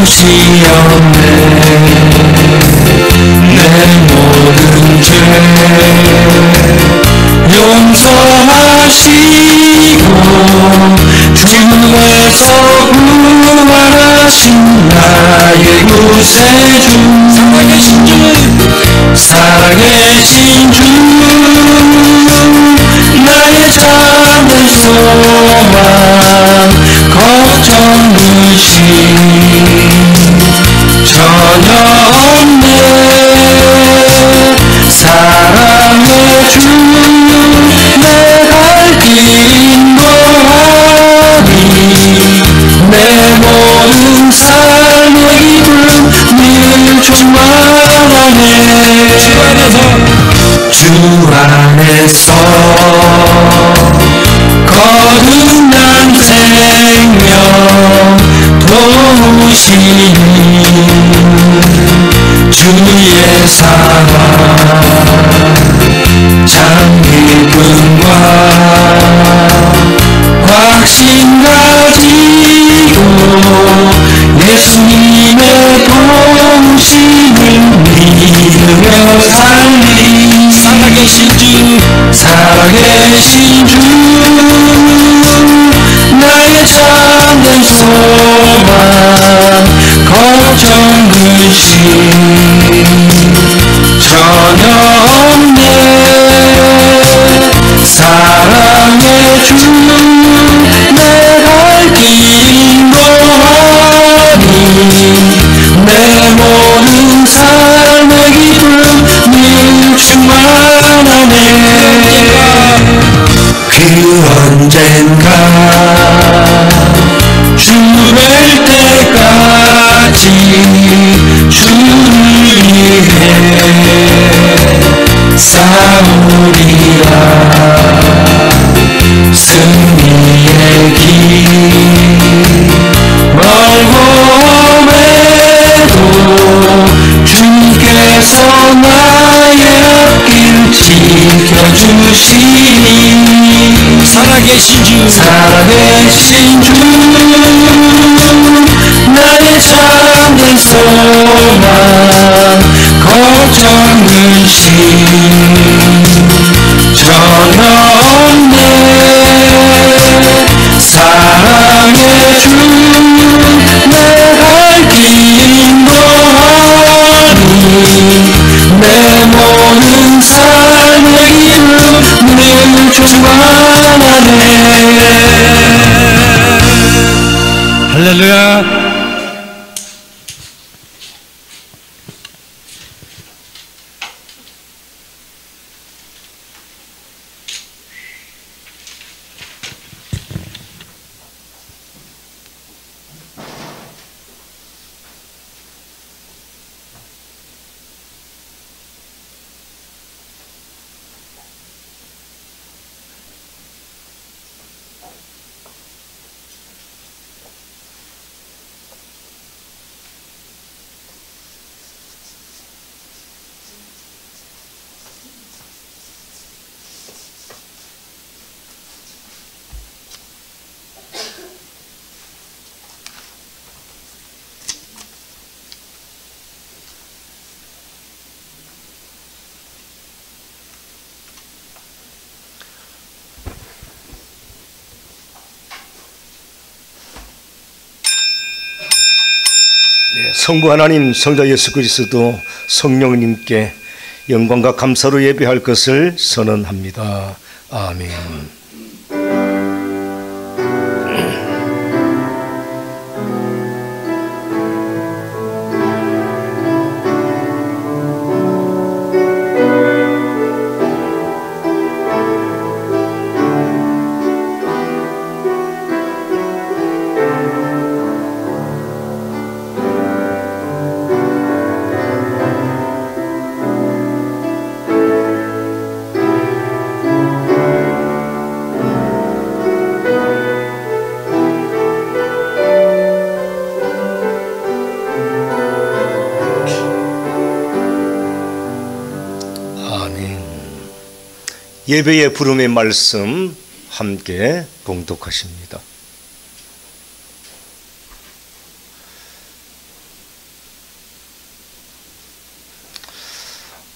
없네. 내 모든 죄 용서하시고 주에서 구원하신 나의 구세주, 살아계신 주, 나의 참된 소망, 걱정 의심 전혀 없네. 사랑의 주, 내 갈 길 인도하니 내 모든 삶의 기쁨 늘 충만하네. 주 안에서 거듭난 생명 도우시니 주의 사랑 참 기쁨과 확신 가지고 예수님의 도우심을 믿으며 살리. 살아계신 주, 나의 참된 소망, 걱정 의심 전혀 없네. 사랑의 주, 내 갈 길 인도하니 내 모든 삶의 기쁨 늘 충만하네. 그 언젠가 주 뵐 때까지 주를 위해 싸우리라. 승리의 길 멀고 험해도 주께서 나의 앞길 지켜주시니 살아계신 주, 나의 참된 소망, 걱정 의심 전혀 없네. 사랑의 주, 내 갈 길 인도하니 내 모든 삶의 기쁨 늘 충만하네. 할렐루야. 성부 하나님, 성자 예수 그리스도, 성령님께 영광과 감사로 예배할 것을 선언합니다. 아멘. 예배의 부름의 말씀 함께 봉독하십니다.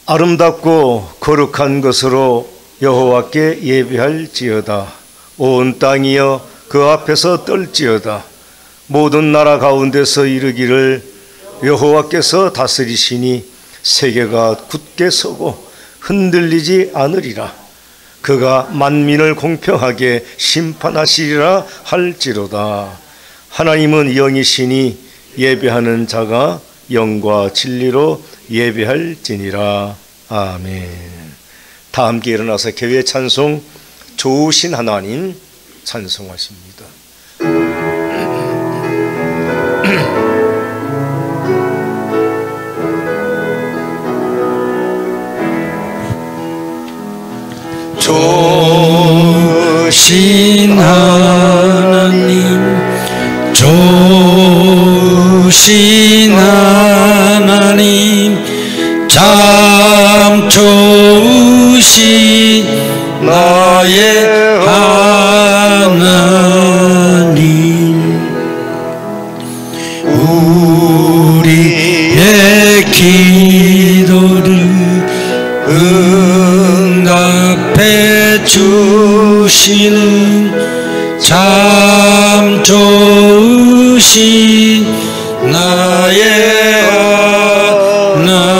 아름답고 거룩한 것으로 여호와께 예배할지어다. 온 땅이여 그 앞에서 떨지어다. 모든 나라 가운데서 이르기를 여호와께서 다스리시니 세계가 굳게 서고 흔들리지 않으리라. 그가 만민을 공평하게 심판하시리라 할지로다. 하나님은 영이시니 예배하는 자가 영과 진리로 예배할지니라. 아멘. 다 함께 일어나서 교회 찬송 좋으신 하나님 찬송하십니다. 좋으신 하나님, 좋으신 하나님, 참 좋으신 나의 하나님, 우리의 기도를 응답해 주시는 참 좋으신 나의 하나님,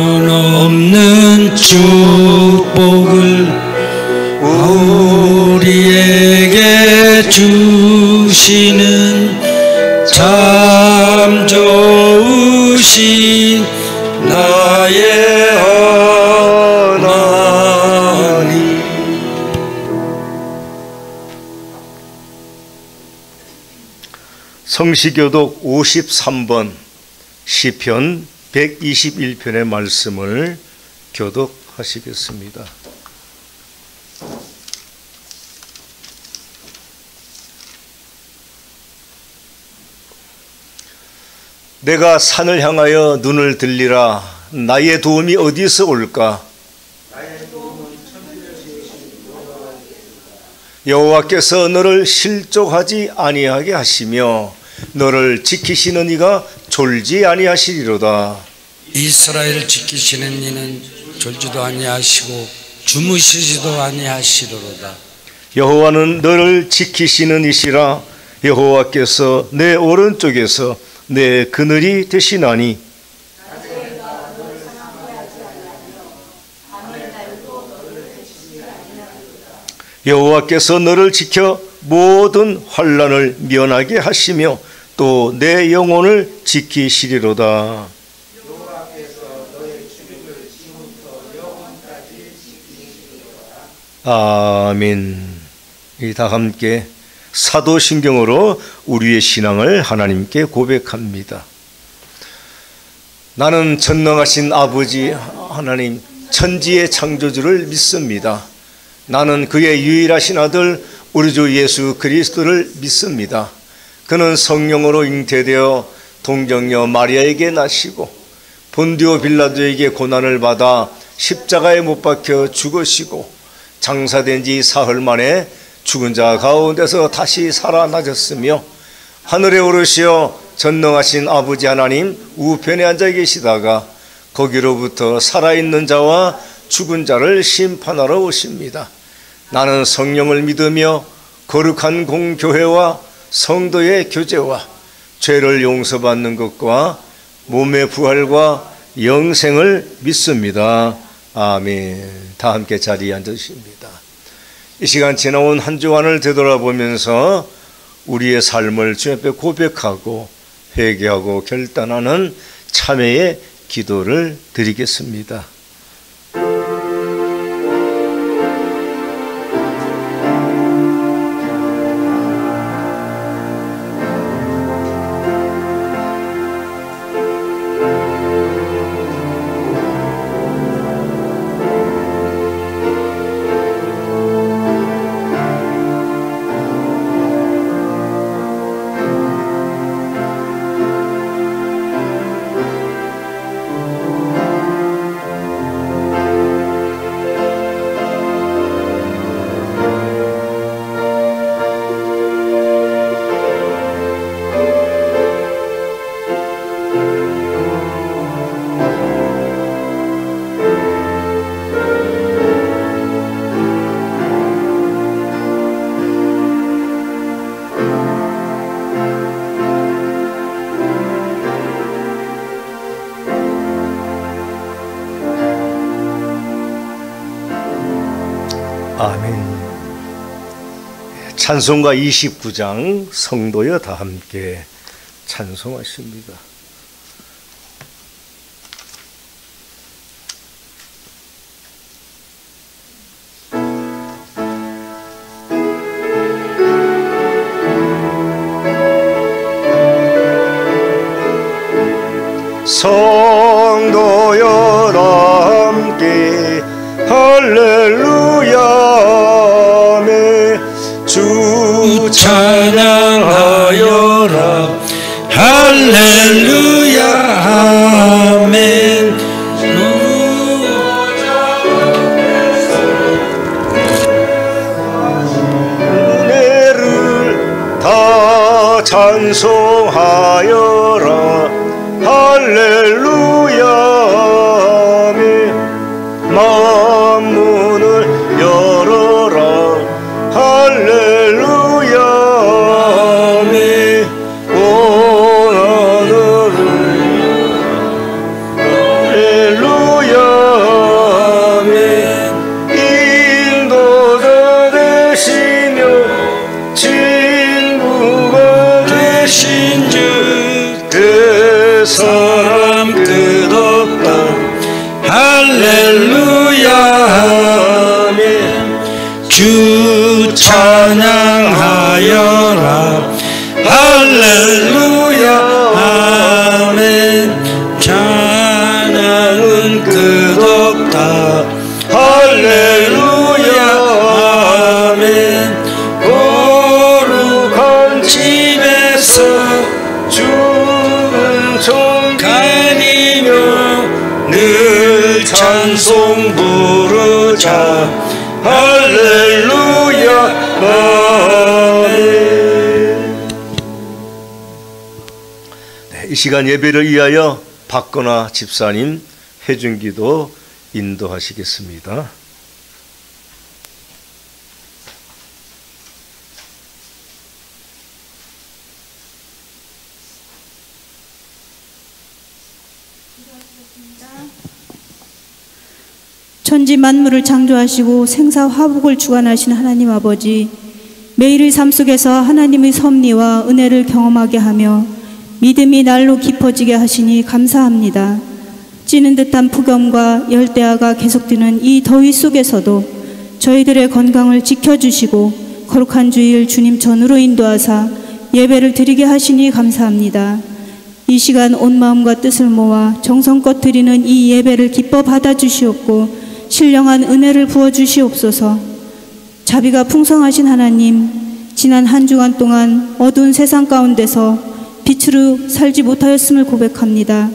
한없는 축복을 우리에게 주시는 참 좋으신 나의 하나님. 성시교독 53번 시편 121편의 말씀을 교독하시겠습니다. 내가 산을 향하여 눈을 들리라. 나의 도움이 어디서 올까? 여호와께서 너를 실족하지 아니하게 하시며 너를 지키시는 이가 졸지 아니하시리로다. 이스라엘을 지키시는 이는 졸지도 아니하시고 주무시지도 아니하시리로다. 여호와는 너를 지키시는 이시라. 여호와께서 내 오른쪽에서 내 그늘이 되시나니 여호와께서 너를 지켜 모든 환난을 면하게 하시며 또 내 영혼을 지키시리로다. 아멘. 다 함께 사도신경으로 우리의 신앙을 하나님께 고백합니다. 나는 전능하신 아버지 하나님 천지의 창조주를 믿습니다. 나는 그의 유일하신 아들 우리 주 예수 그리스도를 믿습니다. 그는 성령으로 잉태되어 동정녀 마리아에게 나시고 본디오 빌라도에게 고난을 받아 십자가에 못 박혀 죽으시고 장사된 지 사흘 만에 죽은 자 가운데서 다시 살아나셨으며 하늘에 오르시어 전능하신 아버지 하나님 우편에 앉아 계시다가 거기로부터 살아있는 자와 죽은 자를 심판하러 오십니다. 나는 성령을 믿으며 거룩한 공교회와 성도의 교제와 죄를 용서받는 것과 몸의 부활과 영생을 믿습니다. 아멘. 다 함께 자리에 앉으십니다. 이 시간 지나온 한 주간을 되돌아보면서 우리의 삶을 주님 앞에 고백하고 회개하고 결단하는 참회의 기도를 드리겠습니다. 아멘. 찬송가 29장 성도여 다 함께 찬송하십니다. 성도여 다 함께 할렐루야 주 찬양하여라 할렐루야 아멘. 은혜를 다 찬송하여라 할렐루야 아멘. 만문을 열어라 할렐루야 아멘. 온 하늘을 할렐루야 아멘. 인도자 되시며 친구가 되신 주 그 사람 끝없다 할렐루야 아멘. 주 찬양하여라 할렐루야 아멘. 찬양은 끝없다 할렐루야 아멘. 거룩한 집에서 주는 정간이며 늘 찬송 부르자 할렐루야 아멘. 이 시간 예배를 위하여 박건아 집사님 해중기도 인도하시겠습니다. 천지 만물을 창조하시고 생사 화복을 주관하신 하나님 아버지, 매일의 삶 속에서 하나님의 섭리와 은혜를 경험하게 하며 믿음이 날로 깊어지게 하시니 감사합니다. 찌는 듯한 폭염과 열대야가 계속되는 이 더위 속에서도 저희들의 건강을 지켜주시고 거룩한 주일 주님 전으로 인도하사 예배를 드리게 하시니 감사합니다. 이 시간 온 마음과 뜻을 모아 정성껏 드리는 이 예배를 기뻐 받아주시옵고 신령한 은혜를 부어주시옵소서. 자비가 풍성하신 하나님, 지난 한 주간 동안 어두운 세상 가운데서 빛으로 살지 못하였음을 고백합니다.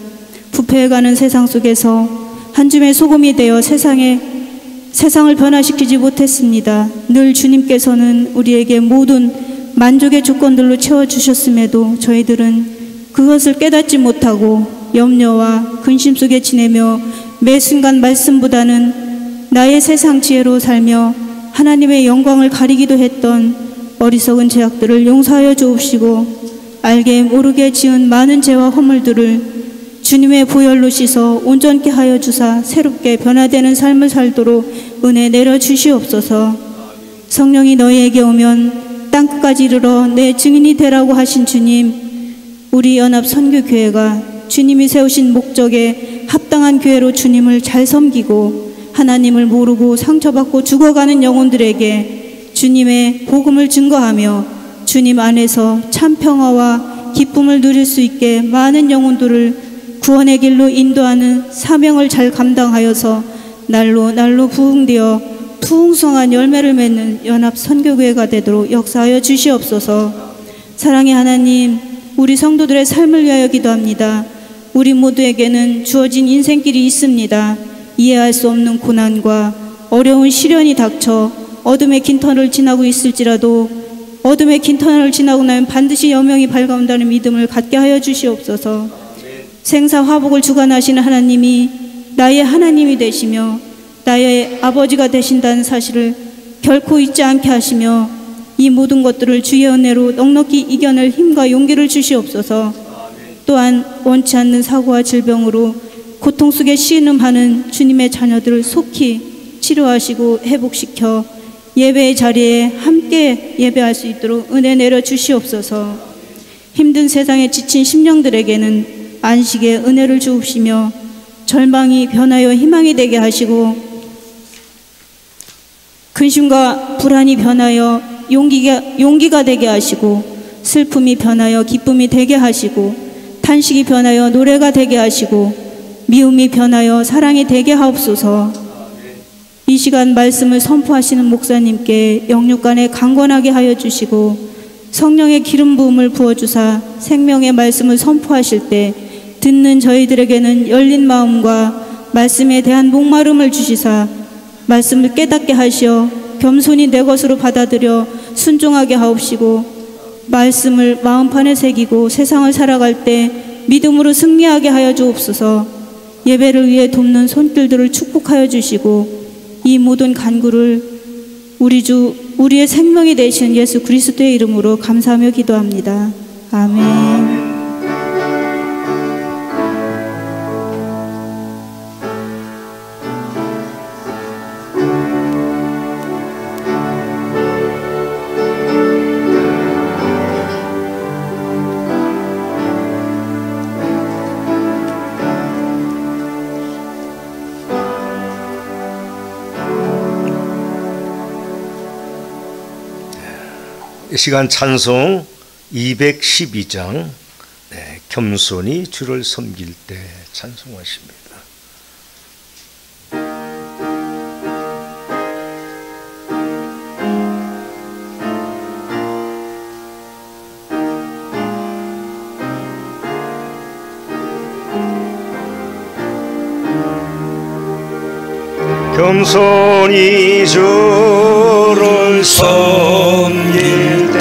부패해가는 세상 속에서 한 줌의 소금이 되어 세상을 변화시키지 못했습니다. 늘 주님께서는 우리에게 모든 만족의 조건들로 채워주셨음에도 저희들은 그것을 깨닫지 못하고 염려와 근심 속에 지내며 매 순간 말씀보다는 나의 세상 지혜로 살며 하나님의 영광을 가리기도 했던 어리석은 죄악들을 용서하여 주옵시고 알게 모르게 지은 많은 죄와 허물들을 주님의 보혈로 씻어 온전케 하여 주사 새롭게 변화되는 삶을 살도록 은혜 내려주시옵소서. 성령이 너희에게 오면 땅끝까지 이르러 내 증인이 되라고 하신 주님, 우리 연합 선교교회가 주님이 세우신 목적에 합당한 교회로 주님을 잘 섬기고 하나님을 모르고 상처받고 죽어가는 영혼들에게 주님의 복음을 증거하며 주님 안에서 참 평화와 기쁨을 누릴 수 있게 많은 영혼들을 구원의 길로 인도하는 사명을 잘 감당하여서 날로 부흥되어 풍성한 열매를 맺는 연합 선교교회가 되도록 역사하여 주시옵소서. 사랑의 하나님, 우리 성도들의 삶을 위하여 기도합니다. 우리 모두에게는 주어진 인생길이 있습니다. 이해할 수 없는 고난과 어려운 시련이 닥쳐 어둠의 긴 터널을 지나고 있을지라도 어둠의 긴 터널을 지나고 나면 반드시 여명이 밝아온다는 믿음을 갖게 하여 주시옵소서. 생사 화복을 주관하시는 하나님이 나의 하나님이 되시며 나의 아버지가 되신다는 사실을 결코 잊지 않게 하시며 이 모든 것들을 주의 은혜로 넉넉히 이겨낼 힘과 용기를 주시옵소서. 또한 원치 않는 사고와 질병으로 고통 속에 신음하는 주님의 자녀들을 속히 치료하시고 회복시켜 예배의 자리에 함께 예배할 수 있도록 은혜 내려 주시옵소서. 힘든 세상에 지친 심령들에게는 안식의 은혜를 주옵시며 절망이 변하여 희망이 되게 하시고 근심과 불안이 변하여 용기가 되게 하시고 슬픔이 변하여 기쁨이 되게 하시고 탄식이 변하여 노래가 되게 하시고 미움이 변하여 사랑이 되게 하옵소서. 이 시간 말씀을 선포하시는 목사님께 영육간에 강건하게 하여 주시고 성령의 기름 부음을 부어주사 생명의 말씀을 선포하실 때 듣는 저희들에게는 열린 마음과 말씀에 대한 목마름을 주시사 말씀을 깨닫게 하시어 겸손히 내 것으로 받아들여 순종하게 하옵시고 말씀을 마음판에 새기고 세상을 살아갈 때 믿음으로 승리하게 하여 주옵소서. 예배를 위해 돕는 손길들을 축복하여 주시고 이 모든 간구를 우리 주 우리의 생명이 되신 예수 그리스도의 이름으로 감사하며 기도합니다. 아멘. 이 시간 찬송 212장 겸손히 주를 섬길 때 찬송하십니다. 겸손히 주를 섬길 때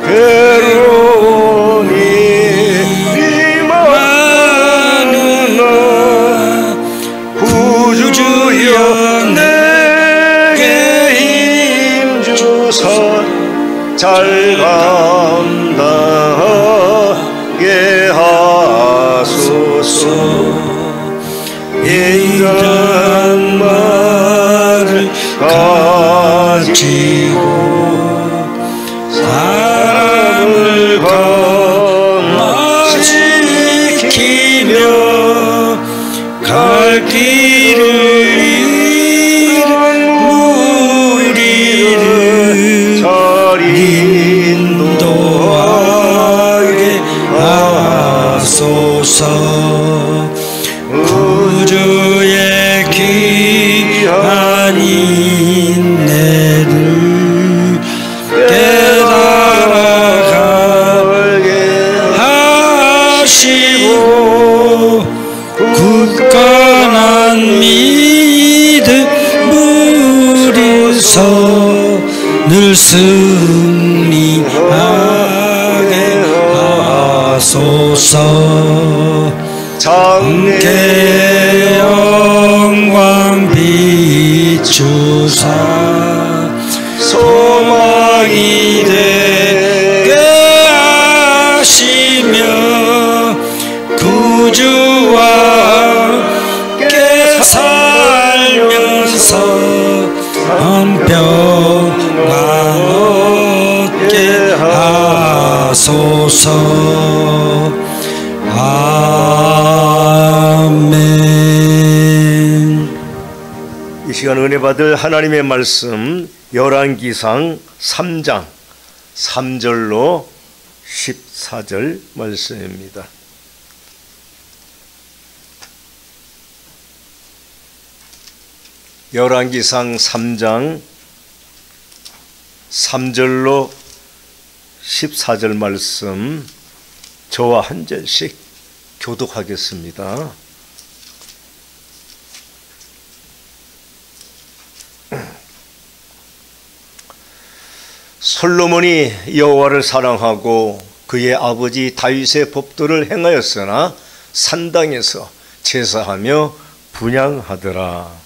괴로운 일이 많으나 구주여 내게 힘주사 잘 감당하게 하소서. 인간 말을 가지고 사람을 감화시키며 갈 길을 잃은 무리를 잘 인도하게 하소서. 주의 귀한 인내를 깨달아가게 하시고 굳건한 믿음으로서 늘 승리하게 하소서. 함께 영광 비추사 소망이 되게 하시며 구주와 함께 살면서 평강 얻게 하소서. 아멘. 이 시간 은혜 받을 하나님의 말씀 열왕기상 3장 3절로 14절 말씀입니다. 열왕기상 3장 3절로 14절 말씀 저와 한 절씩 교독하겠습니다. 솔로몬이 여호와를 사랑하고 그의 아버지 다윗의 법도를 행하였으나 산당에서 제사하며 분향하더라.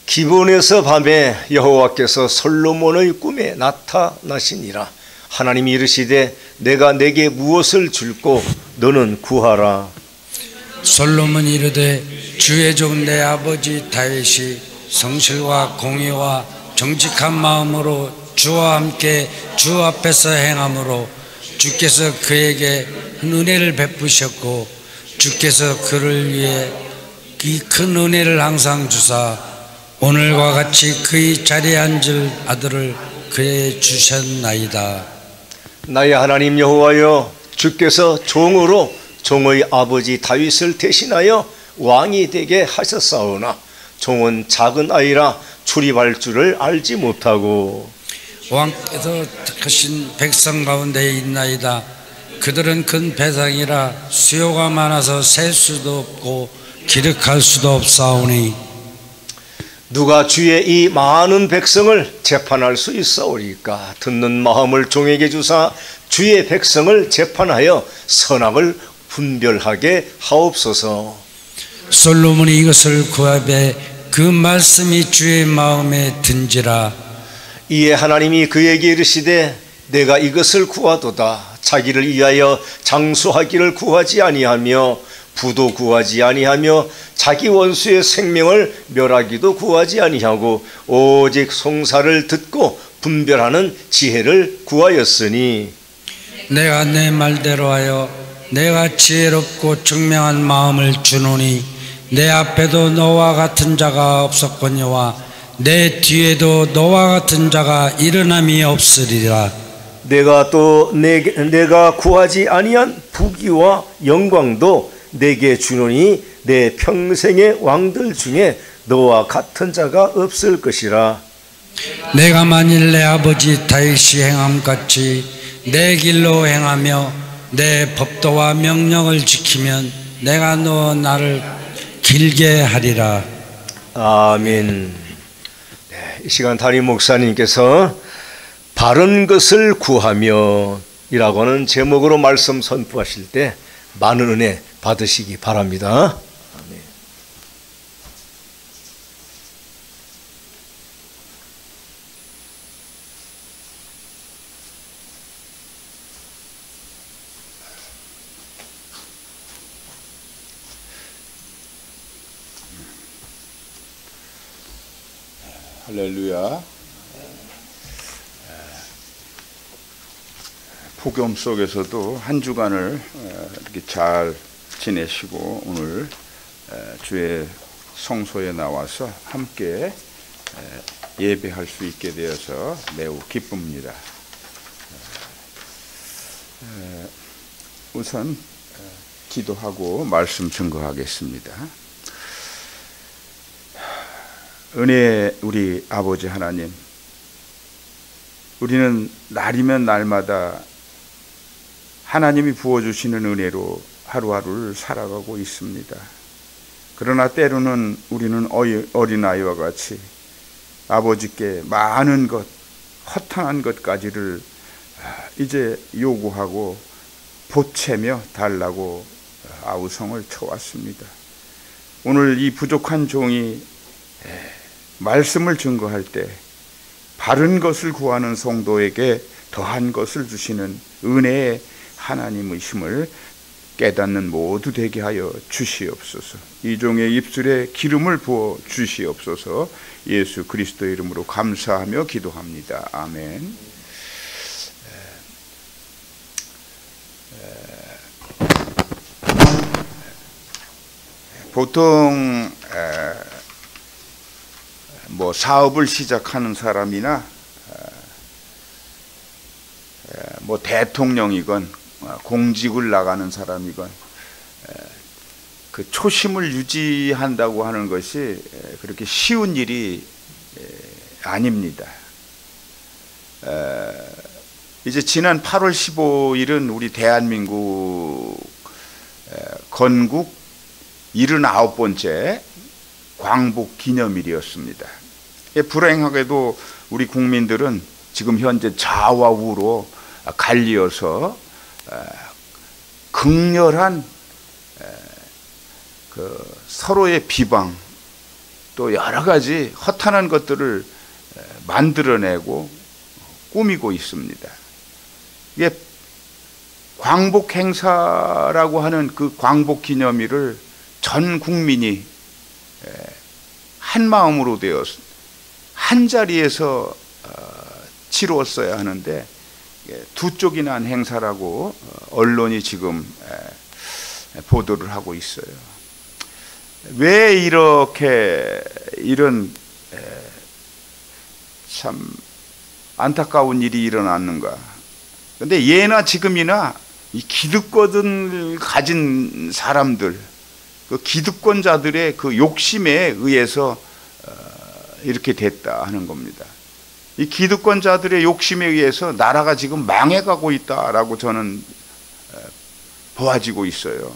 기브온에서 밤에 여호와께서 솔로몬의 꿈에 나타나시니라. 하나님이 이르시되 내가 내게 무엇을 줄꼬 너는 구하라. 솔로몬이 이르되 주의 종 내 아버지 다윗이 성실과 공의와 정직한 마음으로 주와 함께 주 앞에서 행함으로 주께서 그에게 은혜를 베푸셨고 주께서 그를 위해 이 큰 은혜를 항상 주사 오늘과 같이 그의 자리에 앉을 아들을 그에게 주셨나이다. 나의 하나님 여호와여, 주께서 종으로 종의 아버지 다윗을 대신하여 왕이 되게 하셨사오나 종은 작은 아이라 출입할 줄을 알지 못하고 왕께서 택하신 백성 가운데 있나이다. 그들은 큰 배상이라 수요가 많아서 셀 수도 없고 기록할 수도 없사오니 누가 주의 이 많은 백성을 재판할 수 있사오리까? 듣는 마음을 종에게 주사 주의 백성을 재판하여 선악을 분별하게 하옵소서. 솔로몬이 이것을 구하되 그 말씀이 주의 마음에 든지라. 이에 하나님이 그에게 이르시되 내가 이것을 구하도다. 자기를 위하여 장수하기를 구하지 아니하며 부도 구하지 아니하며 자기 원수의 생명을 멸하기도 구하지 아니하고 오직 송사를 듣고 분별하는 지혜를 구하였으니 내가 내 말대로 하여 내가 지혜롭고 청명한 마음을 주노니 내 앞에도 너와 같은 자가 없었거니와 내 뒤에도 너와 같은 자가 일어남이 없으리라. 내가 또 내가 구하지 아니한 부귀와 영광도 내게 주노니 내 평생의 왕들 중에 너와 같은 자가 없을 것이라. 내가 만일 내 아버지 다윗이 행함같이 내 길로 행하며 내 법도와 명령을 지키면 내가 너 나를 길게 하리라. 아멘. 이 시간 담임 목사님께서 바른 것을 구하며 이라고 하는 제목으로 말씀 선포하실 때 많은 은혜 받으시기 바랍니다. 아멘. 할렐루야. 폭염 속에서도 한 주간을 이렇게 잘 지내시고 오늘 주의 성소에 나와서 함께 예배할 수 있게 되어서 매우 기쁩니다. 우선 기도하고 말씀 증거하겠습니다. 은혜 우리 아버지 하나님, 우리는 날이면 날마다 하나님이 부어주시는 은혜로 하루하루를 살아가고 있습니다. 그러나 때로는 우리는 어린아이와 같이 아버지께 많은 것, 허탄한 것까지를 이제 요구하고 보채며 달라고 아우성을 쳐왔습니다. 오늘 이 부족한 종이 말씀을 증거할 때 바른 것을 구하는 성도에게 더한 것을 주시는 은혜의 하나님의심을 깨닫는 모두 되게 하여 주시옵소서. 이 종의 입술에 기름을 부어 주시옵소서. 예수 그리스도의 이름으로 감사하며 기도합니다. 아멘. 보통 뭐 사업을 시작하는 사람이나 뭐 대통령이건 공직을 나가는 사람이건 그 초심을 유지한다고 하는 것이 그렇게 쉬운 일이 아닙니다. 이제 지난 8월 15일은 우리 대한민국 건국 79번째 광복 기념일이었습니다. 불행하게도 우리 국민들은 지금 현재 좌와 우로 갈리어서 극렬한 그 서로의 비방 또 여러 가지 허탄한 것들을 만들어내고 꾸미고 있습니다. 이게 광복 행사라고 하는 그 광복 기념일을 전 국민이 한 마음으로 되어 한 자리에서 치루었어야 하는데 두 쪽이 난 행사라고 언론이 지금 보도를 하고 있어요. 왜 이렇게 이런 참 안타까운 일이 일어났는가? 근데 예나 지금이나 이 기득권을 가진 사람들, 그 기득권자들의 그 욕심에 의해서 이렇게 됐다 하는 겁니다. 이 기득권자들의 욕심에 의해서 나라가 지금 망해가고 있다라고 저는 보아지고 있어요.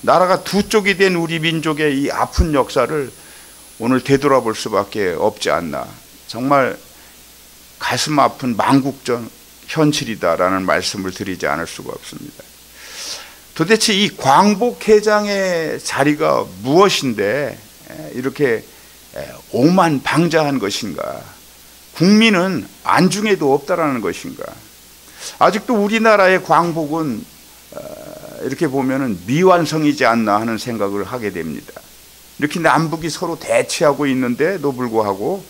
나라가 두 쪽이 된 우리 민족의 이 아픈 역사를 오늘 되돌아볼 수밖에 없지 않나. 정말 가슴 아픈 망국전 현실이다라는 말씀을 드리지 않을 수가 없습니다. 도대체 이 광복회장의 자리가 무엇인데 이렇게 오만방자한 것인가? 국민은 안중에도 없다라는 것인가? 아직도 우리나라의 광복은 이렇게 보면은 미완성이지 않나 하는 생각을 하게 됩니다. 이렇게 남북이 서로 대치하고 있는데도 불구하고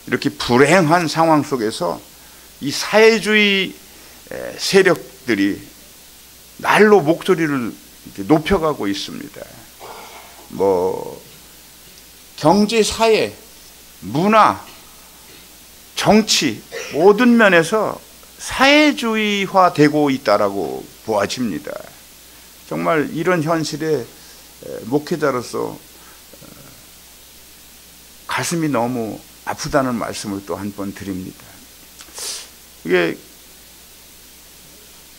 이렇게 불행한 상황 속에서 이 사회주의 세력들이 날로 목소리를 높여가고 있습니다. 뭐 경제, 사회, 문화, 정치 모든 면에서 사회주의화되고 있다라고 보아집니다. 정말 이런 현실에 목회자로서 가슴이 너무 아프다는 말씀을 또 한 번 드립니다. 이게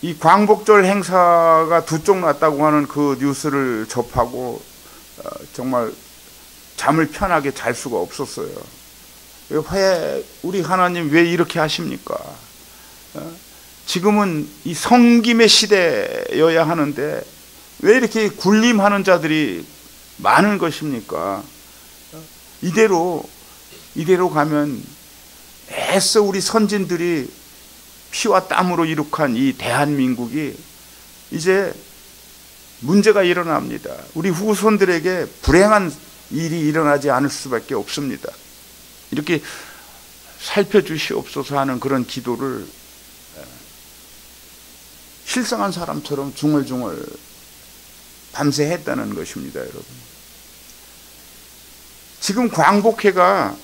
이 광복절 행사가 두 쪽 났다고 하는 그 뉴스를 접하고 정말 잠을 편하게 잘 수가 없었어요. 왜 우리 하나님 왜 이렇게 하십니까? 지금은 이 성김의 시대여야 하는데 왜 이렇게 군림하는 자들이 많은 것입니까? 이대로 가면 애써 우리 선진들이 피와 땀으로 이룩한 이 대한민국이 이제 문제가 일어납니다. 우리 후손들에게 불행한 일이 일어나지 않을 수밖에 없습니다. 이렇게 살펴주시옵소서 하는 그런 기도를 실성한 사람처럼 중얼중얼 밤새 했다는 것입니다, 여러분. 지금 광복회가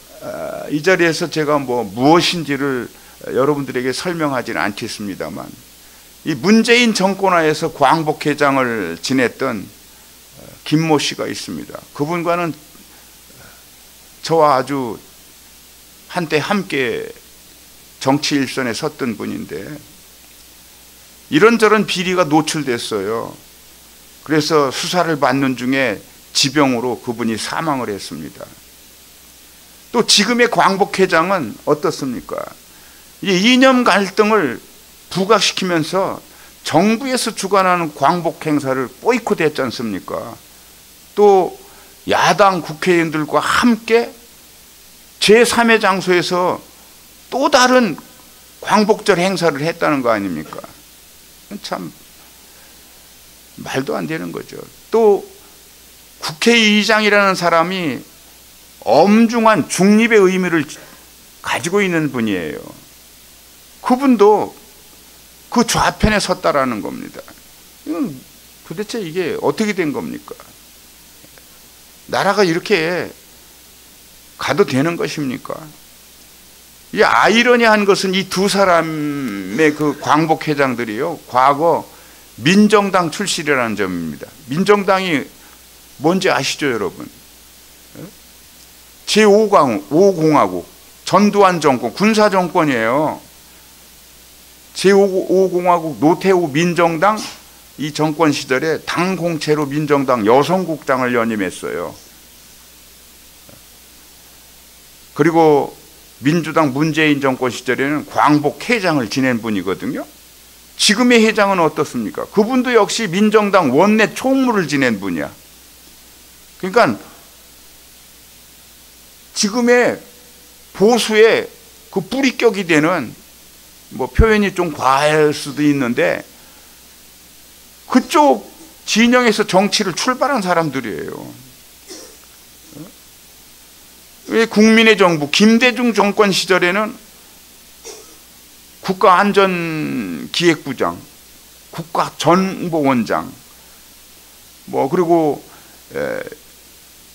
이 자리에서 제가 무엇인지를 여러분들에게 설명하지는 않겠습니다만, 이 문재인 정권하에서 광복회장을 지냈던 김모 씨가 있습니다. 그분과는 저와 아주 한때 함께 정치 일선에 섰던 분인데 이런저런 비리가 노출됐어요. 그래서 수사를 받는 중에 지병으로 그분이 사망을 했습니다. 또 지금의 광복회장은 어떻습니까? 이념 갈등을 부각시키면서 정부에서 주관하는 광복 행사를 보이콧했지 않습니까? 또 야당 국회의원들과 함께 제3의 장소에서 또 다른 광복절 행사를 했다는 거 아닙니까? 참 말도 안 되는 거죠. 또 국회의장이라는 사람이 엄중한 중립의 의미를 가지고 있는 분이에요. 그분도 그 좌편에 섰다라는 겁니다. 이건 도대체 이게 어떻게 된 겁니까? 나라가 이렇게 가도 되는 것입니까? 이 아이러니한 것은 이 두 사람의 그 광복회장들이요, 과거 민정당 출신이라는 점입니다. 민정당이 뭔지 아시죠, 여러분? 제5공화국 전두환 정권, 군사정권이에요. 제5공화국 노태우 민정당 이 정권 시절에 당 공채로 민정당 여성국장을 연임했어요. 그리고 민주당 문재인 정권 시절에는 광복회장을 지낸 분이거든요. 지금의 회장은 어떻습니까? 그분도 역시 민정당 원내 총무를 지낸 분이야. 그러니까 지금의 보수의 그 뿌리격이 되는 뭐 표현이 좀 과할 수도 있는데 그쪽 진영에서 정치를 출발한 사람들이에요. 왜 국민의 정부 김대중 정권 시절에는 국가안전기획부장, 국가정보원장, 뭐 그리고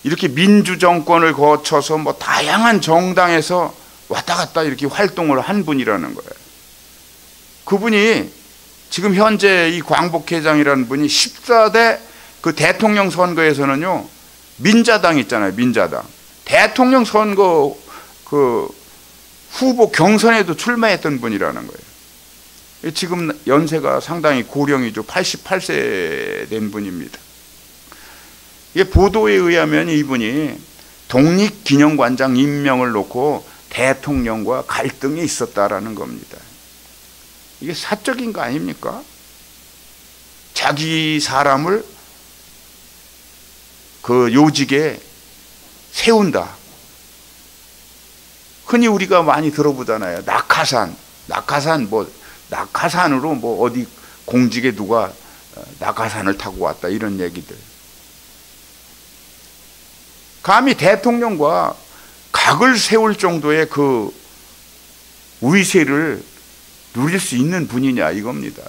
이렇게 민주정권을 거쳐서 뭐 다양한 정당에서 왔다 갔다 이렇게 활동을 한 분이라는 거예요. 그분이 지금 현재 이 광복회장이라는 분이 14대 그 대통령 선거에서는요, 민자당 있잖아요, 민자당. 대통령 선거 그 후보 경선에도 출마했던 분이라는 거예요. 지금 연세가 상당히 고령이죠. 88세 된 분입니다. 이게 보도에 의하면 이분이 독립기념관장 임명을 놓고 대통령과 갈등이 있었다라는 겁니다. 이게 사적인 거 아닙니까? 자기 사람을 그 요직에 세운다. 흔히 우리가 많이 들어보잖아요. 낙하산 뭐 낙하산으로 뭐 어디 공직에 누가 낙하산을 타고 왔다 이런 얘기들. 감히 대통령과 각을 세울 정도의 그 위세를 누릴 수 있는 분이냐 이겁니다.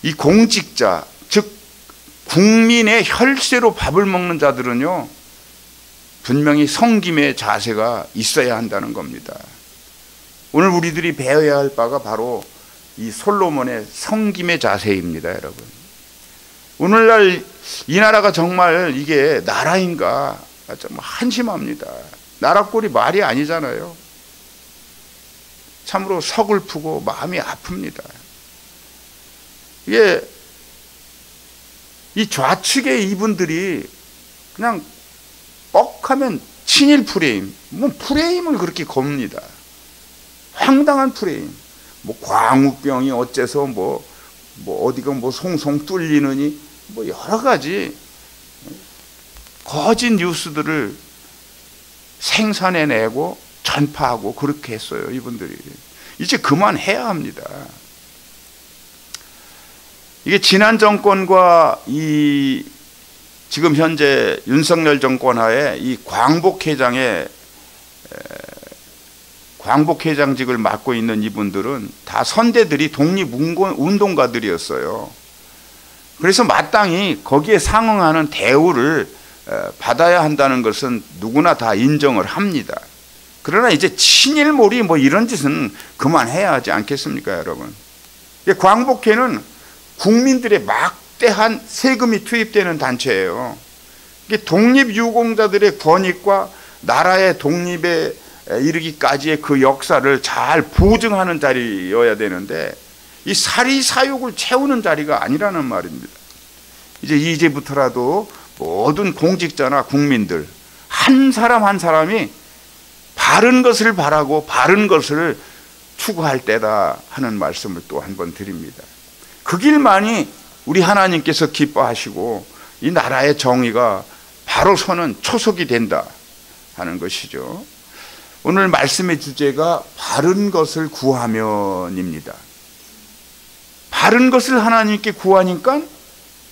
이 공직자, 즉 국민의 혈세로 밥을 먹는 자들은요, 분명히 성김의 자세가 있어야 한다는 겁니다. 오늘 우리들이 배워야 할 바가 바로 이 솔로몬의 성김의 자세입니다, 여러분. 오늘날 이 나라가 정말 이게 나라인가 좀 한심합니다. 나라꼴이 말이 아니잖아요. 참으로 서글프고 마음이 아픕니다. 이게 이 좌측의 이분들이 그냥 뻑하면 친일 프레임, 뭐 프레임을 그렇게 겁니다. 황당한 프레임. 뭐 광우병이 어째서 뭐 어디가 뭐 송송 뚫리느니 뭐 여러 가지 거짓 뉴스들을 생산해내고 전파하고 그렇게 했어요, 이분들이. 이제 그만해야 합니다. 이게 지난 정권과 이 지금 현재 윤석열 정권 하에 이 광복회장직을 맡고 있는 이분들은 다 선대들이 독립운동가들이었어요. 그래서 마땅히 거기에 상응하는 대우를 받아야 한다는 것은 누구나 다 인정을 합니다. 그러나 이제 친일몰이 뭐 이런 짓은 그만해야 하지 않겠습니까, 여러분? 광복회는 국민들의 막대한 세금이 투입되는 단체예요. 이게 독립유공자들의 권익과 나라의 독립에 이르기까지의 그 역사를 잘 보증하는 자리여야 되는데 이 사리사욕을 채우는 자리가 아니라는 말입니다. 이제부터라도 모든 공직자나 국민들 한 사람 한 사람이 바른 것을 바라고 바른 것을 추구할 때다 하는 말씀을 또 한 번 드립니다. 그 길만이 우리 하나님께서 기뻐하시고 이 나라의 정의가 바로 서는 초석이 된다 하는 것이죠. 오늘 말씀의 주제가 바른 것을 구하면입니다. 바른 것을 하나님께 구하니까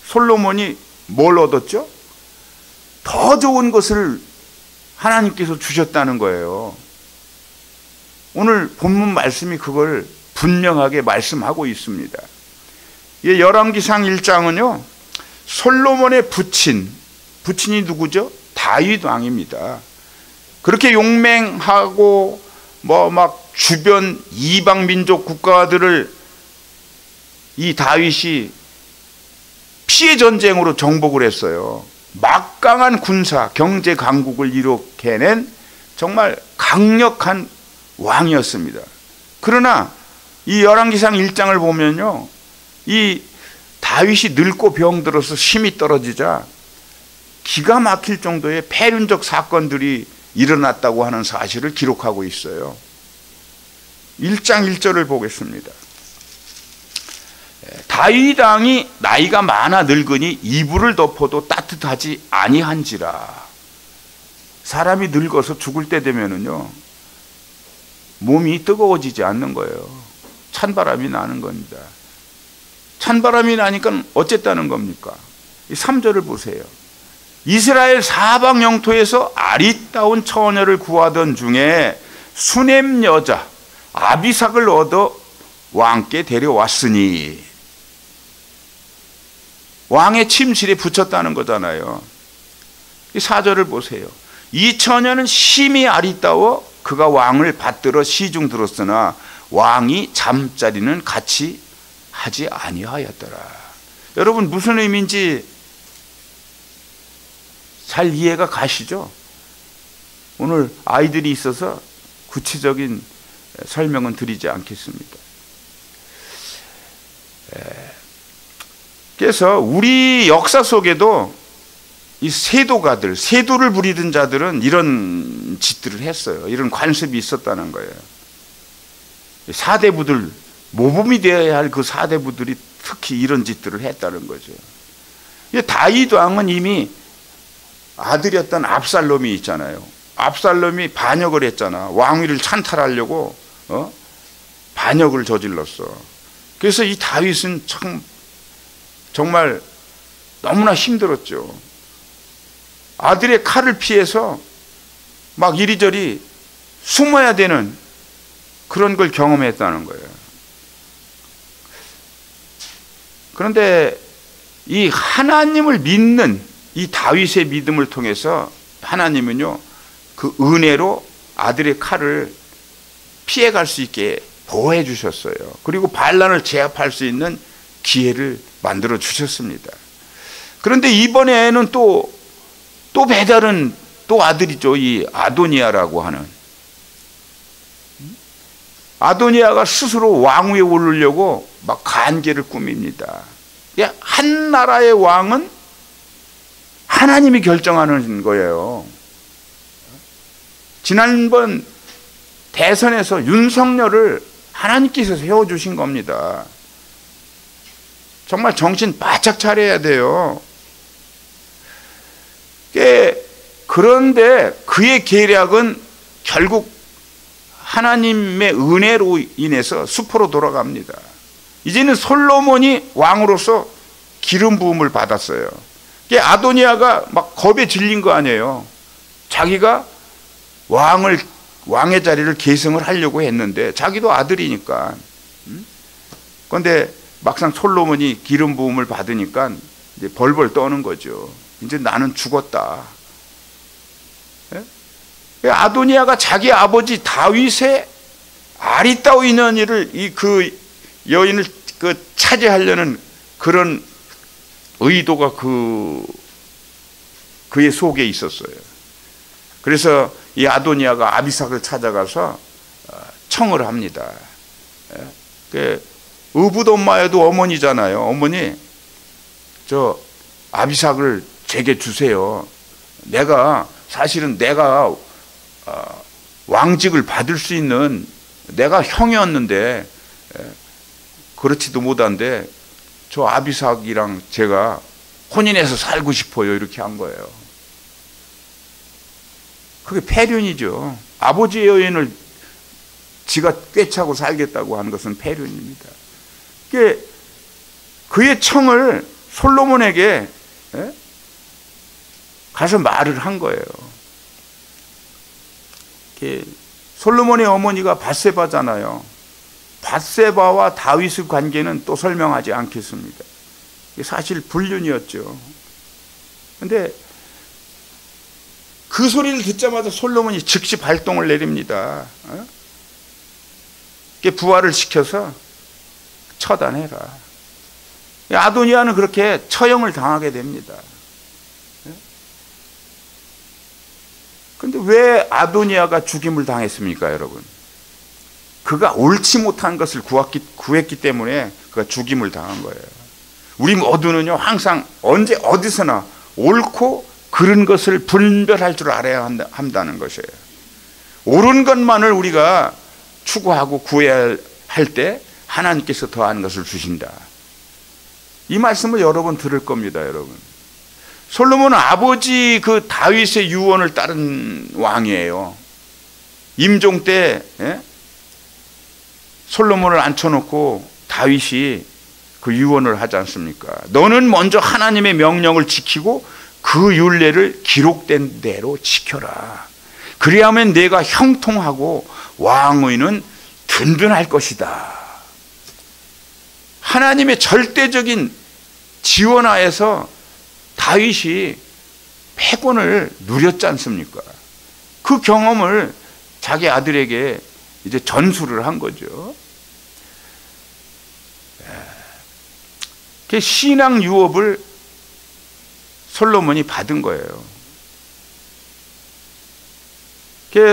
솔로몬이 뭘 얻었죠? 더 좋은 것을 하나님께서 주셨다는 거예요. 오늘 본문 말씀이 그걸 분명하게 말씀하고 있습니다. 열왕기상 1장은요, 솔로몬의 부친이 누구죠? 다윗 왕입니다. 그렇게 용맹하고 막 주변 이방 민족 국가들을 이 다윗이 피해 전쟁으로 정복을 했어요. 막강한 군사, 경제 강국을 이룩해낸 정말 강력한 왕이었습니다. 그러나 이 열왕기상 1장을 보면요, 이 다윗이 늙고 병들어서 힘이 떨어지자 기가 막힐 정도의 폐륜적 사건들이 일어났다고 하는 사실을 기록하고 있어요. 1장 1절을 보겠습니다. 다윗 왕이 나이가 많아 늙으니 이불을 덮어도 따뜻하지 아니한지라. 사람이 늙어서 죽을 때 되면은요, 몸이 뜨거워지지 않는 거예요. 찬바람이 나는 겁니다. 찬바람이 나니까 어쨌다는 겁니까? 이 3절을 보세요. 이스라엘 사방 영토에서 아리따운 처녀를 구하던 중에 수넴 여자 아비삭을 얻어 왕께 데려왔으니, 왕의 침실에 붙였다는 거잖아요. 이 4절을 보세요. 이 처녀는 심히 아리따워 그가 왕을 받들어 시중 들었으나 왕이 잠자리는 같이 하지 아니하였더라. 여러분, 무슨 의미인지 잘 이해가 가시죠? 오늘 아이들이 있어서 구체적인 설명은 드리지 않겠습니다. 그래서 우리 역사 속에도 이 세도가들, 세도를 부리던 자들은 이런 짓들을 했어요. 이런 관습이 있었다는 거예요. 사대부들, 모범이 되어야 할 그 사대부들이 특히 이런 짓들을 했다는 거죠. 다윗 왕은 이미 아들이었던 압살롬이 있잖아요. 압살롬이 반역을 했잖아. 왕위를 찬탈하려고 반역을 저질렀어. 그래서 이 다윗은 정말 너무나 힘들었죠. 아들의 칼을 피해서 막 이리저리 숨어야 되는 그런 걸 경험했다는 거예요. 그런데 이 하나님을 믿는 이 다윗의 믿음을 통해서 하나님은요, 그 은혜로 아들의 칼을 피해갈 수 있게 보호해 주셨어요. 그리고 반란을 제압할 수 있는 기회를 만들어 주셨습니다. 그런데 이번에는 또 배달은 또 아들이죠. 이 아도니아라고 하는. 아도니아가 스스로 왕위에 오르려고 막 간계를 꾸밉니다. 한 나라의 왕은 하나님이 결정하는 거예요. 지난번 대선에서 윤석열을 하나님께서 세워주신 겁니다. 정말 정신 바짝 차려야 돼요. 그런데 그의 계략은 결국 하나님의 은혜로 인해서 수포로 돌아갑니다. 이제는 솔로몬이 왕으로서 기름 부음을 받았어요. 아도니아가 막 겁에 질린 거 아니에요. 자기가 왕의 자리를 계승을 하려고 했는데 자기도 아들이니까. 그런데 막상 솔로몬이 기름 부음을 받으니까 이제 벌벌 떠는 거죠. 이제 나는 죽었다. 아도니아가 자기 아버지 다윗의 아리따운 인연을 그 여인을 차지하려는 그런 의도가 그의 속에 있었어요. 그래서 이 아도니아가 아비삭을 찾아가서 청을 합니다. 의붓엄마에도 어머니잖아요. 어머니, 저 아비삭을 제게 주세요. 사실은 내가 왕직을 받을 수 있는 내가 형이었는데 그렇지도 못한데 저 아비삭이랑 제가 혼인해서 살고 싶어요. 이렇게 한 거예요. 그게 패륜이죠. 아버지의 여인을 지가 꿰차고 살겠다고 하는 것은 패륜입니다. 그의 청을 솔로몬에게 가서 말을 한 거예요. 솔로몬의 어머니가 밧세바잖아요. 밧세바와 다윗의 관계는 또 설명하지 않겠습니다. 사실 불륜이었죠. 그런데 그 소리를 듣자마자 솔로몬이 즉시 발동을 내립니다. 부활을 시켜서 처단해라. 아도니아는 그렇게 처형을 당하게 됩니다. 그런데 왜 아도니아가 죽임을 당했습니까, 여러분? 그가 옳지 못한 것을 구했기 때문에 그가 죽임을 당한 거예요. 우리 모두는요, 항상 언제 어디서나 옳고 그른 것을 분별할 줄 알아야 한다는 것이에요. 옳은 것만을 우리가 추구하고 구해야 할 때 하나님께서 더한 것을 주신다. 이 말씀을 여러 번 들을 겁니다, 여러분. 솔로몬은 아버지 그 다윗의 유언을 따른 왕이에요. 임종 때 솔로몬을 앉혀놓고 다윗이 그 유언을 하지 않습니까? 너는 먼저 하나님의 명령을 지키고 그 율례를 기록된 대로 지켜라. 그리하면 내가 형통하고 왕위는 든든할 것이다. 하나님의 절대적인 지원하에서 다윗이 패권을 누렸지 않습니까? 그 경험을 자기 아들에게 이제 전수를 한 거죠. 신앙 유업을 솔로몬이 받은 거예요.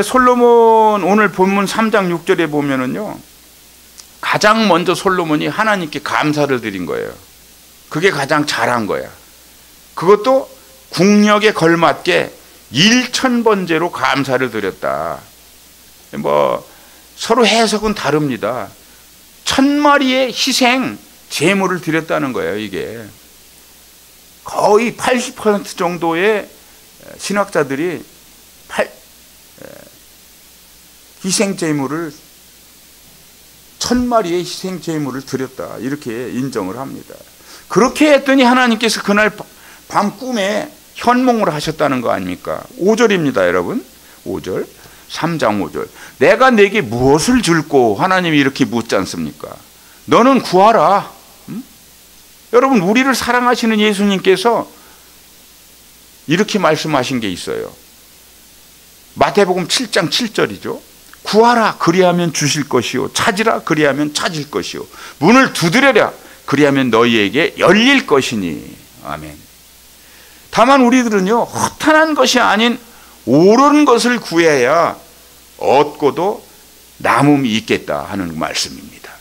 솔로몬 오늘 본문 3장 6절에 보면은요, 가장 먼저 솔로몬이 하나님께 감사를 드린 거예요. 그게 가장 잘한 거야. 그것도 국력에 걸맞게 1000번째로 감사를 드렸다. 서로 해석은 다릅니다. 1000마리의 희생 제물을 드렸다는 거예요. 이게 거의 80% 정도의 신학자들이 희생 제물을 1000마리의 희생 제물을 드렸다 이렇게 인정을 합니다. 그렇게 했더니 하나님께서 그날 밤 꿈에 현몽을 하셨다는 거 아닙니까? 5절입니다, 여러분. 5절, 3장 5절. 내가 내게 무엇을 줄꼬? 하나님이 이렇게 묻지 않습니까? 너는 구하라. 여러분, 우리를 사랑하시는 예수님께서 이렇게 말씀하신 게 있어요. 마태복음 7장 7절이죠. 구하라 그리하면 주실 것이요, 찾으라 그리하면 찾을 것이요, 문을 두드려라 그리하면 너희에게 열릴 것이니. 아멘. 다만 우리들은요, 허탄한 것이 아닌 옳은 것을 구해야 얻고도 남음이 있겠다 하는 말씀입니다.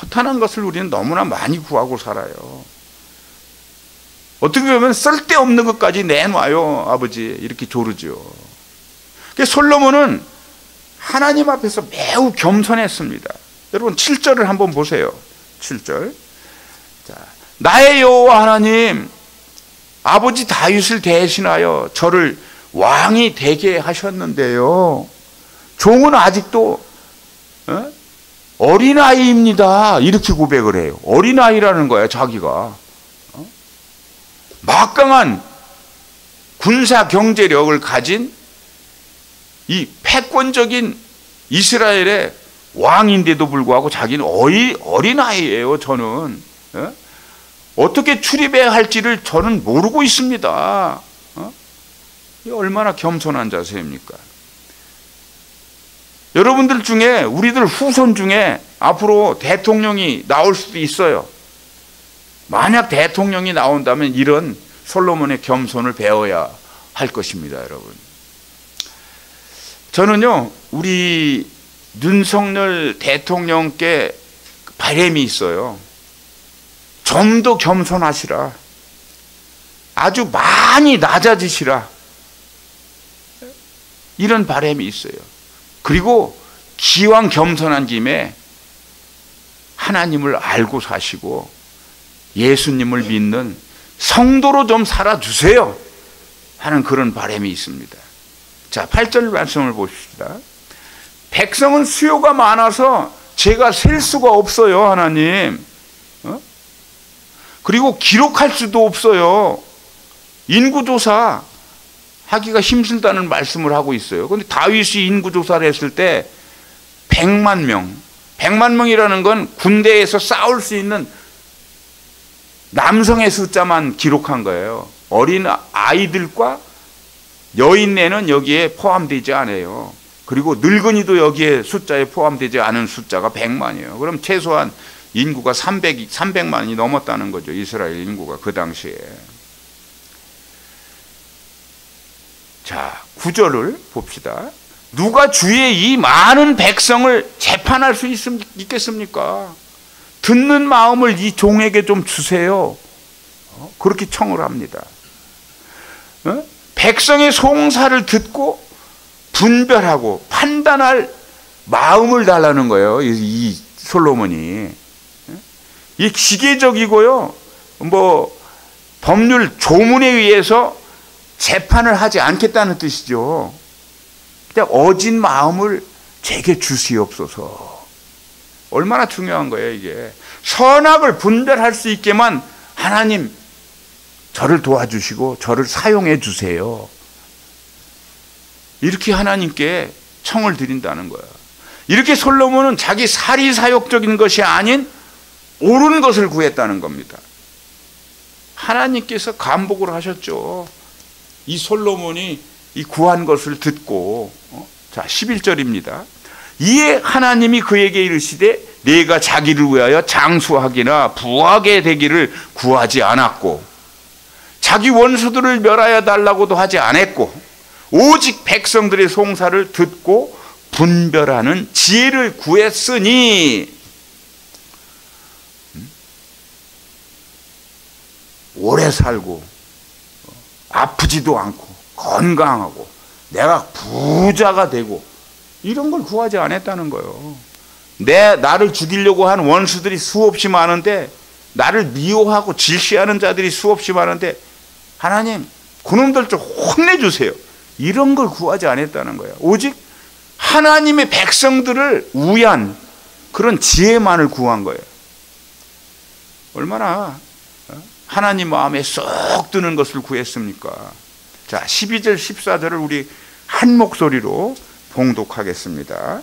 허탄한 것을 우리는 너무나 많이 구하고 살아요. 어떻게 보면 쓸데없는 것까지 내놔요, 아버지. 이렇게 조르죠. 솔로몬은 하나님 앞에서 매우 겸손했습니다. 여러분 7절을 한번 보세요. 7절. 자, 나의 여호와 하나님, 아버지 다윗을 대신하여 저를 왕이 되게 하셨는데요, 종은 아직도 어린아이입니다. 이렇게 고백을 해요. 어린아이라는 거야, 자기가. 막강한 군사 경제력을 가진 이 패권적인 이스라엘의 왕인데도 불구하고 자기는 어린아이예요. 저는 어떻게 출입해야 할지를 저는 모르고 있습니다. 얼마나 겸손한 자세입니까? 여러분들 중에, 우리들 후손 중에 앞으로 대통령이 나올 수도 있어요. 만약 대통령이 나온다면 이런 솔로몬의 겸손을 배워야 할 것입니다, 여러분. 저는요, 우리 윤석열 대통령께 바람이 있어요. 좀 더 겸손하시라. 아주 많이 낮아지시라. 이런 바람이 있어요. 그리고 기왕 겸손한 김에 하나님을 알고 사시고 예수님을 믿는 성도로 좀 살아주세요 하는 그런 바람이 있습니다. 자, 8절 말씀을 보십시다. 백성은 수요가 많아서 제가 셀 수가 없어요, 하나님. 그리고 기록할 수도 없어요. 인구조사 하기가 힘들다는 말씀을 하고 있어요. 그런데 다윗이 인구조사를 했을 때 100만 명, 100만 명이라는 건 군대에서 싸울 수 있는 남성의 숫자만 기록한 거예요. 어린 아이들과 여인네는 여기에 포함되지 않아요. 그리고 늙은이도 여기에 숫자에 포함되지 않은 숫자가 100만이에요. 그럼 최소한 인구가 300만이 넘었다는 거죠. 이스라엘 인구가 그 당시에. 자, 9절을 봅시다. 누가 주의 이 많은 백성을 재판할 수 있겠습니까? 듣는 마음을 이 종에게 좀 주세요. 그렇게 청을 합니다. 백성의 송사를 듣고 분별하고 판단할 마음을 달라는 거예요, 이 솔로몬이. 이 기계적이고요, 법률 조문에 의해서 재판을 하지 않겠다는 뜻이죠. 그냥 어진 마음을 제게 주시옵소서. 얼마나 중요한 거예요, 이게. 선악을 분별할 수 있게만 하나님 저를 도와주시고 저를 사용해 주세요. 이렇게 하나님께 청을 드린다는 거야. 이렇게 솔로몬은 자기 사리사욕적인 것이 아닌 옳은 것을 구했다는 겁니다. 하나님께서 감복을 하셨죠. 이 솔로몬이 이 구한 것을 듣고. 자, 11절입니다. 이에 하나님이 그에게 이르시되 네가 자기를 위하여 장수하기나 부하게 되기를 구하지 않았고 자기 원수들을 멸하여 달라고도 하지 않았고 오직 백성들의 송사를 듣고 분별하는 지혜를 구했으니 오래 살고 아프지도 않고 건강하고 내가 부자가 되고 이런 걸 구하지 않았다는 거예요. 나를 죽이려고 한 원수들이 수없이 많은데 나를 미워하고 질시하는 자들이 수없이 많은데 하나님 그놈들 좀 혼내주세요. 이런 걸 구하지 않았다는 거예요. 오직 하나님의 백성들을 위한 그런 지혜만을 구한 거예요. 얼마나 하나님 마음에 쏙 드는 것을 구했습니까? 자, 12절 14절을 우리 한 목소리로 봉독하겠습니다.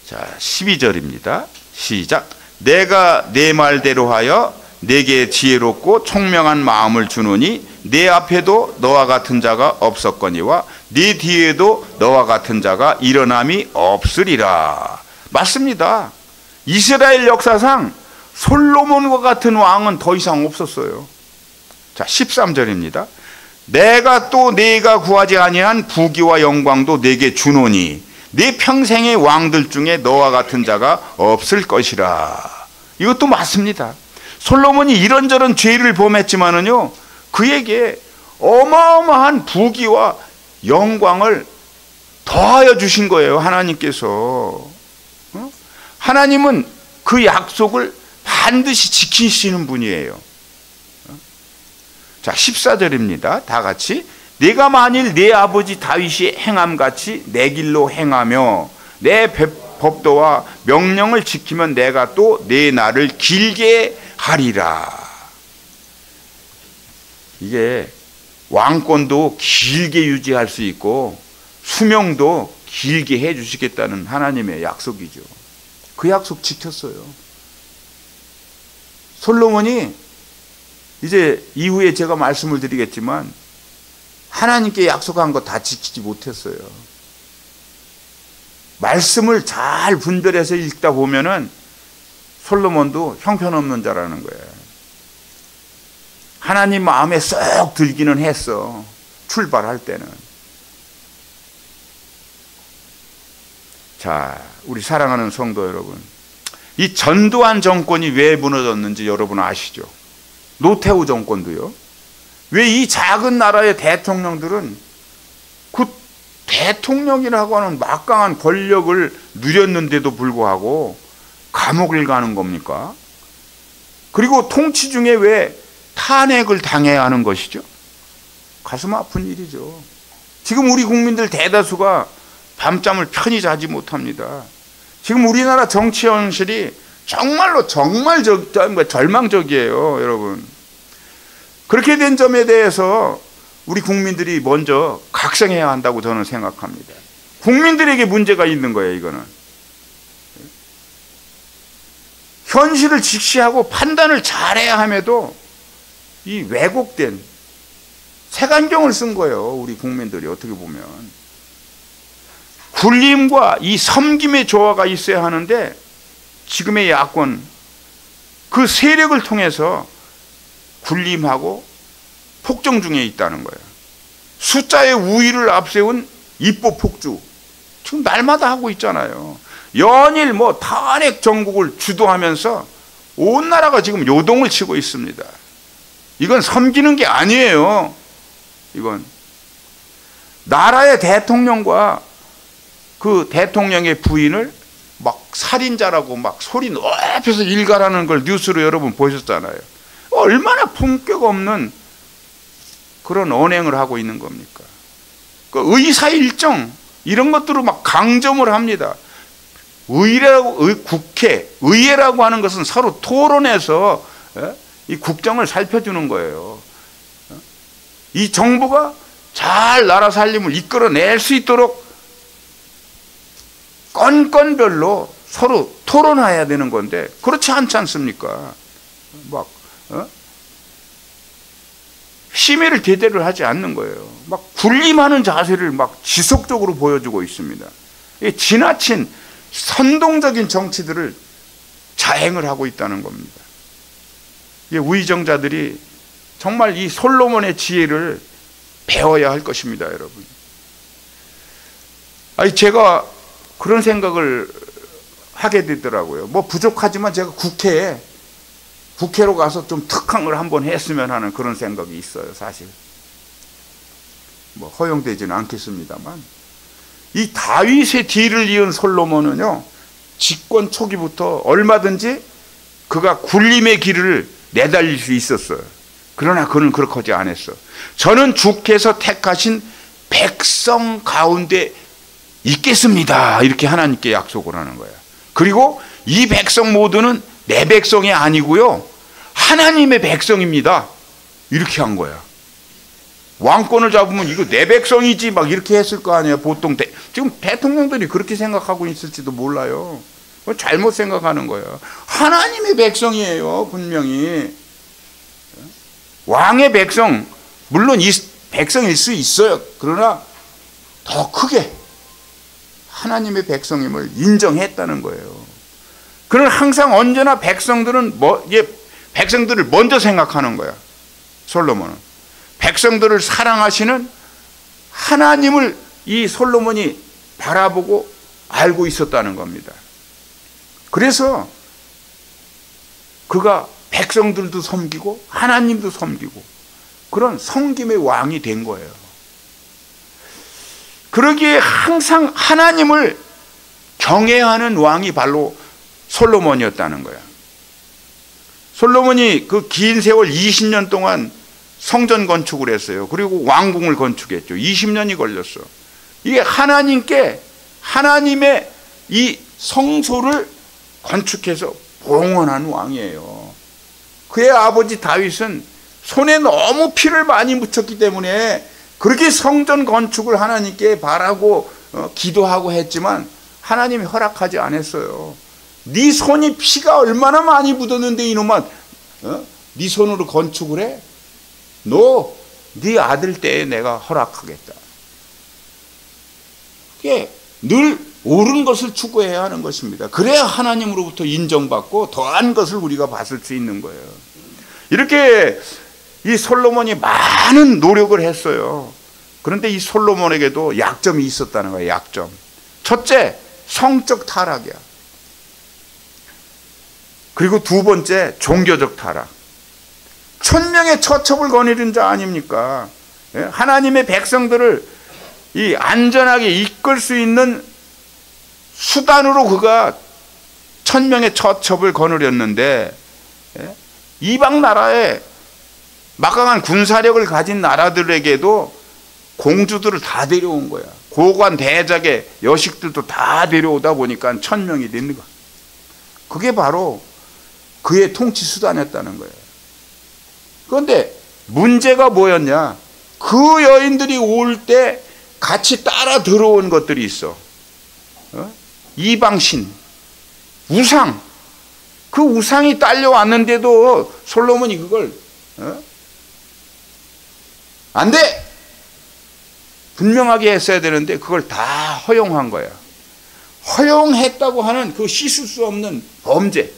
자, 12절입니다. 시작. 내가 내 말대로 하여 내게 지혜롭고 총명한 마음을 주노니 내 앞에도 너와 같은 자가 없었거니와 네 뒤에도 너와 같은 자가 일어남이 없으리라. 맞습니다. 이스라엘 역사상 솔로몬과 같은 왕은 더 이상 없었어요. 자, 13절입니다. 내가 또 네가 구하지 아니한 부귀와 영광도 내게 주노니 네 평생의 왕들 중에 너와 같은 자가 없을 것이라. 이것도 맞습니다. 솔로몬이 이런저런 죄를 범했지만은요, 그에게 어마어마한 부귀와 영광을 더하여 주신 거예요, 하나님께서. 하나님은 그 약속을 반드시 지키시는 분이에요. 자, 14절입니다. 다 같이. 네가 만일 네 아버지 다윗이 행함같이 내 길로 행하며 내 법도와 명령을 지키면 내가 또 내 날을 길게 하리라. 이게 왕권도 길게 유지할 수 있고 수명도 길게 해 주시겠다는 하나님의 약속이죠. 그 약속 지켰어요. 솔로몬이 이제 이후에 제가 말씀을 드리겠지만 하나님께 약속한 거 다 지키지 못했어요. 말씀을 잘 분별해서 읽다 보면은 솔로몬도 형편없는 자라는 거예요. 하나님 마음에 쏙 들기는 했어. 출발할 때는. 자, 우리 사랑하는 성도 여러분, 이 전두환 정권이 왜 무너졌는지 여러분 아시죠? 노태우 정권도요. 왜 이 작은 나라의 대통령들은 그 대통령이라고 하는 막강한 권력을 누렸는데도 불구하고 감옥을 가는 겁니까? 그리고 통치 중에 왜 탄핵을 당해야 하는 것이죠? 가슴 아픈 일이죠. 지금 우리 국민들 대다수가 밤잠을 편히 자지 못합니다. 지금 우리나라 정치 현실이 정말로 정말 절망적이에요, 여러분. 그렇게 된 점에 대해서 우리 국민들이 먼저 각성해야 한다고 저는 생각합니다. 국민들에게 문제가 있는 거예요, 이거는. 현실을 직시하고 판단을 잘해야 함에도 이 왜곡된 색안경을 쓴 거예요, 우리 국민들이. 어떻게 보면 굴림과 이 섬김의 조화가 있어야 하는데 지금의 야권 그 세력을 통해서 굴림하고 폭정 중에 있다는 거예요. 숫자의 우위를 앞세운 입법 폭주 지금 날마다 하고 있잖아요. 연일 탄핵 정국을 주도하면서 온 나라가 지금 요동을 치고 있습니다. 이건 섬기는 게 아니에요. 이건 나라의 대통령과 그 대통령의 부인을 막 살인자라고 막 소리 높여서 일갈하는 걸 뉴스로 여러분 보셨잖아요. 얼마나 품격 없는 그런 언행을 하고 있는 겁니까? 그 의사 일정 이런 것들을 막 강점을 합니다. 의회라고 하는 것은 서로 토론해서 이 국정을 살펴주는 거예요. 이 정부가 잘 나라 살림을 이끌어낼 수 있도록 건건별로 서로 토론해야 되는 건데 그렇지 않지 않습니까? 막 심의를 제대로 하지 않는 거예요. 막 군림하는 자세를 막 지속적으로 보여주고 있습니다. 지나친 선동적인 정치들을 자행을 하고 있다는 겁니다. 우의정자들이 정말 이 솔로몬의 지혜를 배워야 할 것입니다, 여러분. 제가 그런 생각을 하게 되더라고요. 뭐 부족하지만 제가 국회로 가서 좀 특강을 한번 했으면 하는 그런 생각이 있어요, 사실. 뭐 허용되지는 않겠습니다만. 이 다윗의 뒤를 이은 솔로몬은요, 집권 초기부터 얼마든지 그가 군림의 길을 내달릴 수 있었어요. 그러나 그는 그렇게 하지 않았어. 저는 주께서 택하신 백성 가운데 있겠습니다. 이렇게 하나님께 약속을 하는 거예요. 그리고 이 백성 모두는 내 백성이 아니고요, 하나님의 백성입니다. 이렇게 한 거야. 왕권을 잡으면 이거 내 백성이지 막 이렇게 했을 거 아니에요. 보통 지금 대통령들이 그렇게 생각하고 있을지도 몰라요. 잘못 생각하는 거예요. 하나님의 백성이에요, 분명히. 왕의 백성, 물론 이 백성일 수 있어요. 그러나 더 크게 하나님의 백성임을 인정했다는 거예요. 그는 항상 언제나 백성들을 먼저 생각하는 거야, 솔로몬은. 백성들을 사랑하시는 하나님을 이 솔로몬이 바라보고 알고 있었다는 겁니다. 그래서 그가 백성들도 섬기고 하나님도 섬기고 그런 섬김의 왕이 된 거예요. 그러기에 항상 하나님을 경외하는 왕이 바로 솔로몬이었다는 거야. 솔로몬이 그 긴 세월 20년 동안 성전 건축을 했어요. 그리고 왕궁을 건축했죠. 20년이 걸렸어. 이게 하나님의 이 성소를 건축해서 봉헌한 왕이에요. 그의 아버지 다윗은 손에 너무 피를 많이 묻혔기 때문에 그렇게 성전 건축을 하나님께 바라고 기도하고 했지만 하나님이 허락하지 않았어요. 네 손이 피가 얼마나 많이 묻었는데 이놈아, 네 손으로 건축을 해? 너 네 아들 때에 내가 허락하겠다. 그게 늘 옳은 것을 추구해야 하는 것입니다. 그래야 하나님으로부터 인정받고 더한 것을 우리가 받을 수 있는 거예요. 이렇게 이 솔로몬이 많은 노력을 했어요. 그런데 이 솔로몬에게도 약점이 있었다는 거예요. 약점. 첫째, 성적 타락이야. 그리고 두 번째, 종교적 타락. 천명의 처첩을 거느린 자 아닙니까? 하나님의 백성들을 이 안전하게 이끌 수 있는 수단으로 그가 천명의 처첩을 거느렸는데, 이방 나라에 막강한 군사력을 가진 나라들에게도 공주들을 다 데려온 거야. 고관 대작의 여식들도 다 데려오다 보니까 천명이 되는 거야. 그게 바로 그의 통치 수단이었다는 거예요. 그런데 문제가 뭐였냐? 그 여인들이 올 때 같이 따라 들어온 것들이 있어. 이방신, 우상. 그 우상이 딸려왔는데도 솔로몬이 그걸 안 돼! 분명하게 했어야 되는데 그걸 다 허용한 거야. 허용했다고 하는 그 씻을 수 없는 범죄.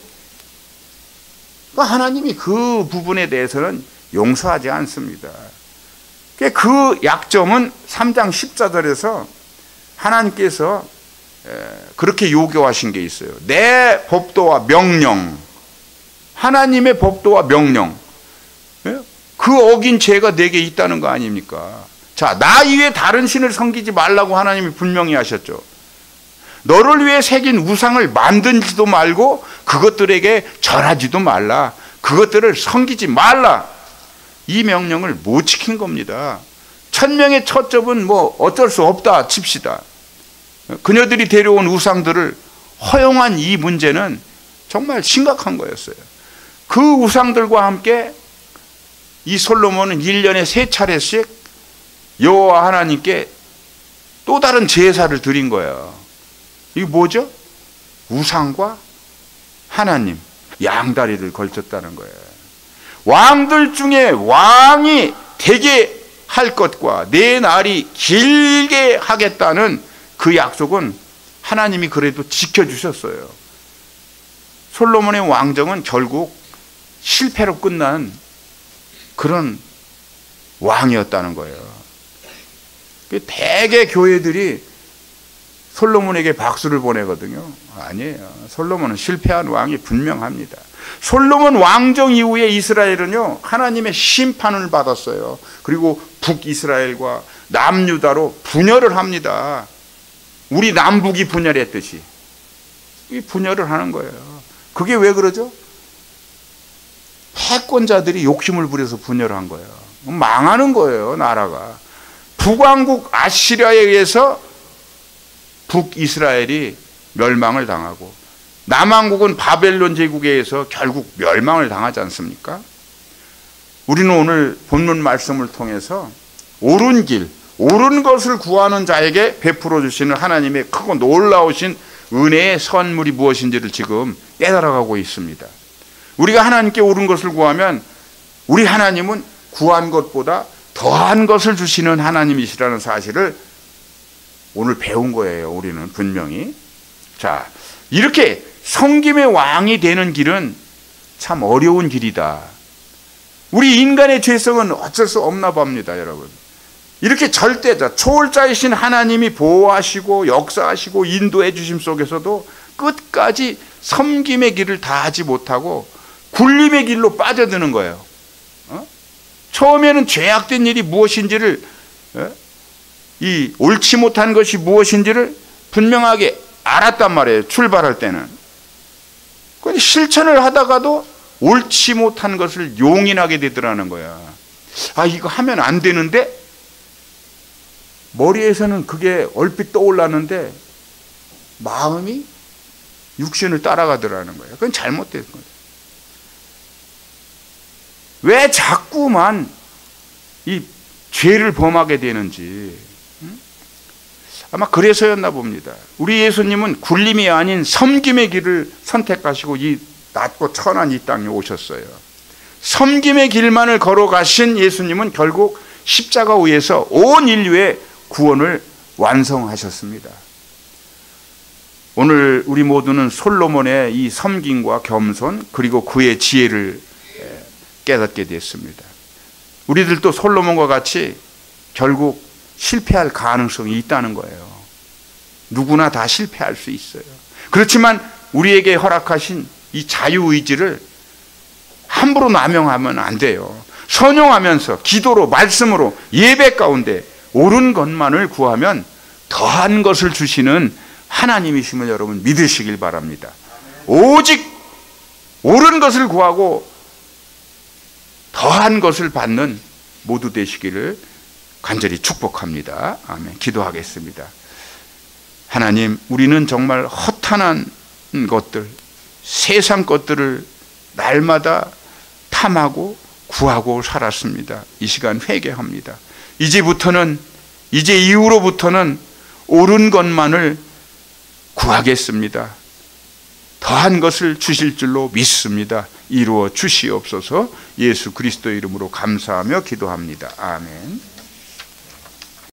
하나님이 그 부분에 대해서는 용서하지 않습니다. 그 약점은 3장 14절에서 하나님께서 그렇게 요구하신 게 있어요. 내 법도와 명령, 하나님의 법도와 명령, 그 어긴 죄가 내게 있다는 거 아닙니까? 자, 나 이외에 다른 신을 섬기지 말라고 하나님이 분명히 하셨죠. 너를 위해 새긴 우상을 만들지도 말고 그것들에게 절하지도 말라. 그것들을 섬기지 말라. 이 명령을 못 지킨 겁니다. 천명의 처첩은 뭐 어쩔 수 없다 칩시다. 그녀들이 데려온 우상들을 허용한 이 문제는 정말 심각한 거였어요. 그 우상들과 함께 이 솔로몬은 1년에 3차례씩 여호와 하나님께 또 다른 제사를 드린 거예요. 이게 뭐죠? 우상과 하나님, 양다리를 걸쳤다는 거예요. 왕들 중에 왕이 되게 할 것과 내 날이 길게 하겠다는 그 약속은 하나님이 그래도 지켜주셨어요. 솔로몬의 왕정은 결국 실패로 끝난 그런 왕이었다는 거예요. 대개 교회들이 솔로몬에게 박수를 보내거든요. 아니에요. 솔로몬은 실패한 왕이 분명합니다. 솔로몬 왕정 이후에 이스라엘은요, 하나님의 심판을 받았어요. 그리고 북이스라엘과 남유다로 분열을 합니다. 우리 남북이 분열했듯이 이 분열을 하는 거예요. 그게 왜 그러죠? 패권자들이 욕심을 부려서 분열한 거예요. 망하는 거예요, 나라가. 북왕국 아시리아에 의해서 북이스라엘이 멸망을 당하고, 남왕국은 바벨론 제국에 의해서 결국 멸망을 당하지 않습니까? 우리는 오늘 본문 말씀을 통해서 옳은 길, 옳은 것을 구하는 자에게 베풀어 주시는 하나님의 크고 놀라우신 은혜의 선물이 무엇인지를 지금 깨달아가고 있습니다. 우리가 하나님께 옳은 것을 구하면 우리 하나님은 구한 것보다 더한 것을 주시는 하나님이시라는 사실을 오늘 배운 거예요. 우리는 분명히. 자, 이렇게 섬김의 왕이 되는 길은 참 어려운 길이다. 우리 인간의 죄성은 어쩔 수 없나 봅니다, 여러분. 이렇게 절대자, 초월자이신 하나님이 보호하시고 역사하시고 인도해 주심 속에서도 끝까지 섬김의 길을 다 하지 못하고 굴림의 길로 빠져드는 거예요. 처음에는 죄악된 일이 무엇인지를, 이 옳지 못한 것이 무엇인지를 분명하게 알았단 말이에요. 출발할 때는. 그런데 실천을 하다가도 옳지 못한 것을 용인하게 되더라는 거야. 아, 이거 하면 안 되는데? 머리에서는 그게 얼핏 떠올랐는데 마음이 육신을 따라가더라는 거예요. 그건 잘못된 거예요. 왜 자꾸만 이 죄를 범하게 되는지 아마 그래서였나 봅니다. 우리 예수님은 굴림이 아닌 섬김의 길을 선택하시고 이 낮고 천한 이 땅에 오셨어요. 섬김의 길만을 걸어가신 예수님은 결국 십자가 위에서 온 인류의 구원을 완성하셨습니다. 오늘 우리 모두는 솔로몬의 이 섬김과 겸손 그리고 그의 지혜를 깨닫게 됐습니다. 우리들도 솔로몬과 같이 결국 실패할 가능성이 있다는 거예요. 누구나 다 실패할 수 있어요. 그렇지만 우리에게 허락하신 이 자유의지를 함부로 남용하면 안 돼요. 선용하면서 기도로 말씀으로 예배 가운데 옳은 것만을 구하면 더한 것을 주시는 하나님이심을 여러분 믿으시길 바랍니다. 오직 옳은 것을 구하고 더한 것을 받는 모두 되시기를 간절히 축복합니다. 아멘. 기도하겠습니다. 하나님, 우리는 정말 허탄한 것들, 세상 것들을 날마다 탐하고 구하고 살았습니다. 이 시간 회개합니다. 이제 이후로부터는 옳은 것만을 구하겠습니다. 더한 것을 주실 줄로 믿습니다. 이루어 주시옵소서. 예수 그리스도의 이름으로 감사하며 기도합니다. 아멘.